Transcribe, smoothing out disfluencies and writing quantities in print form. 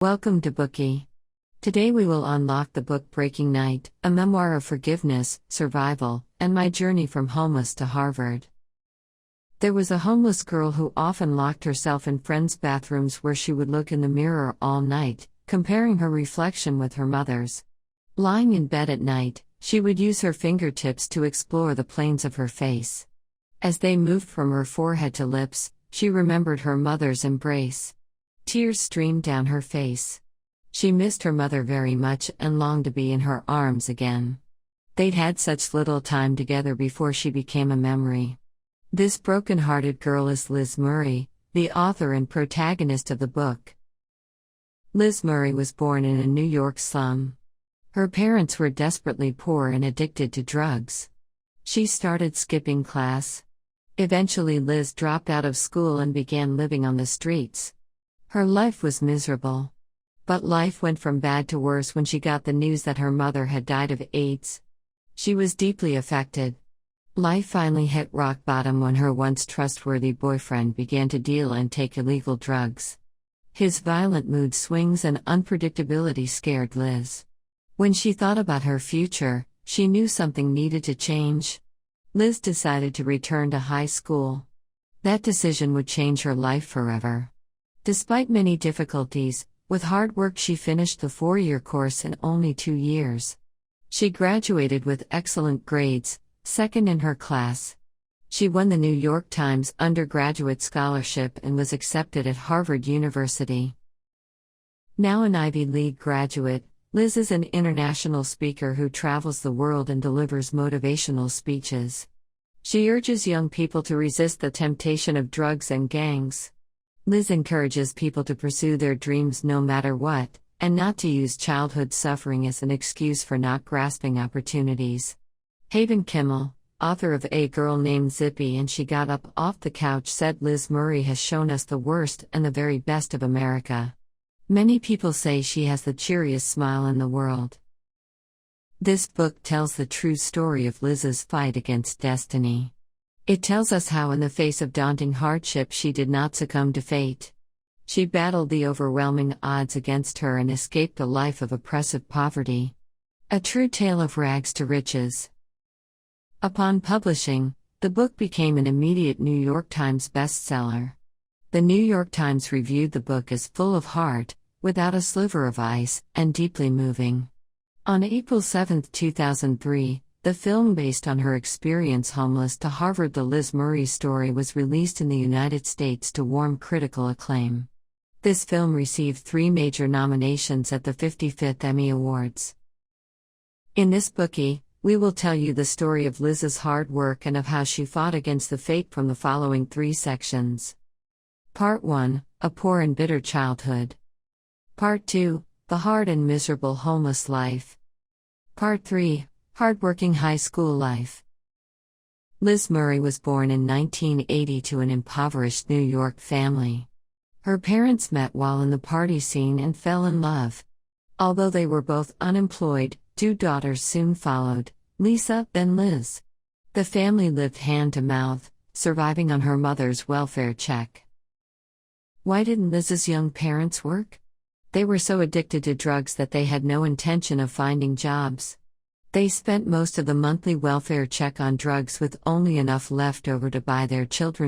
Welcome to Bookie. Today we will unlock the book Breaking Night, a memoir of forgiveness, survival, and my journey from homeless to Harvard. There was a homeless girl who often locked herself in friends' bathrooms where she would look in the mirror all night, comparing her reflection with her mother's. Lying in bed at night, she would use her fingertips to explore the planes of her face. As they moved from her forehead to lips, she remembered her mother's embrace. Tears streamed down her face. She missed her mother very much and longed to be in her arms again. They'd had such little time together before she became a memory. This broken-hearted girl is Liz Murray, the author and protagonist of the book. Liz Murray was born in a New York slum. Her parents were desperately poor and addicted to drugs. She started skipping class. Eventually Liz dropped out of school and began living on the streets. Her life was miserable. But life went from bad to worse when she got the news that her mother had died of AIDS. She was deeply affected. Life finally hit rock bottom when her once trustworthy boyfriend began to deal and take illegal drugs. His violent mood swings and unpredictability scared Liz. When she thought about her future, she knew something needed to change. Liz decided to return to high school. That decision would change her life forever. Despite many difficulties, with hard work she finished the 4-year course in only 2 years. She graduated with excellent grades, second in her class. She won the New York Times undergraduate scholarship and was accepted at Harvard University. Now an Ivy League graduate, Liz is an international speaker who travels the world and delivers motivational speeches. She urges young people to resist the temptation of drugs and gangs. Liz encourages people to pursue their dreams no matter what, and not to use childhood suffering as an excuse for not grasping opportunities. Haven Kimmel, author of A Girl Named Zippy and She Got Up Off the Couch, said Liz Murray has shown us the worst and the very best of America. Many people say she has the cheeriest smile in the world. This book tells the true story of Liz's fight against destiny. It tells us how in the face of daunting hardship she did not succumb to fate. She battled the overwhelming odds against her and escaped a life of oppressive poverty. A true tale of rags to riches. Upon publishing, the book became an immediate New York Times bestseller. The New York Times reviewed the book as full of heart, without a sliver of ice, and deeply moving. On April 7, 2003, the film based on her experience homeless to Harvard, The Liz Murray Story, was released in the United States to warm critical acclaim. This film received 3 major nominations at the 55th Emmy Awards. In this Bookie, we will tell you the story of Liz's hard work and of how she fought against the fate from the following 3 sections. Part 1, A Poor and Bitter Childhood. Part 2, The Hard and Miserable Homeless Life. Part 3, Hardworking High School Life. Liz Murray was born in 1980 to an impoverished New York family. Her parents met while in the party scene and fell in love. Although they were both unemployed, 2 daughters soon followed, Lisa, then Liz. The family lived hand to mouth, surviving on her mother's welfare check. Why didn't Liz's young parents work? They were so addicted to drugs that they had no intention of finding jobs. They spent most of the monthly welfare check on drugs with only enough left over to buy their children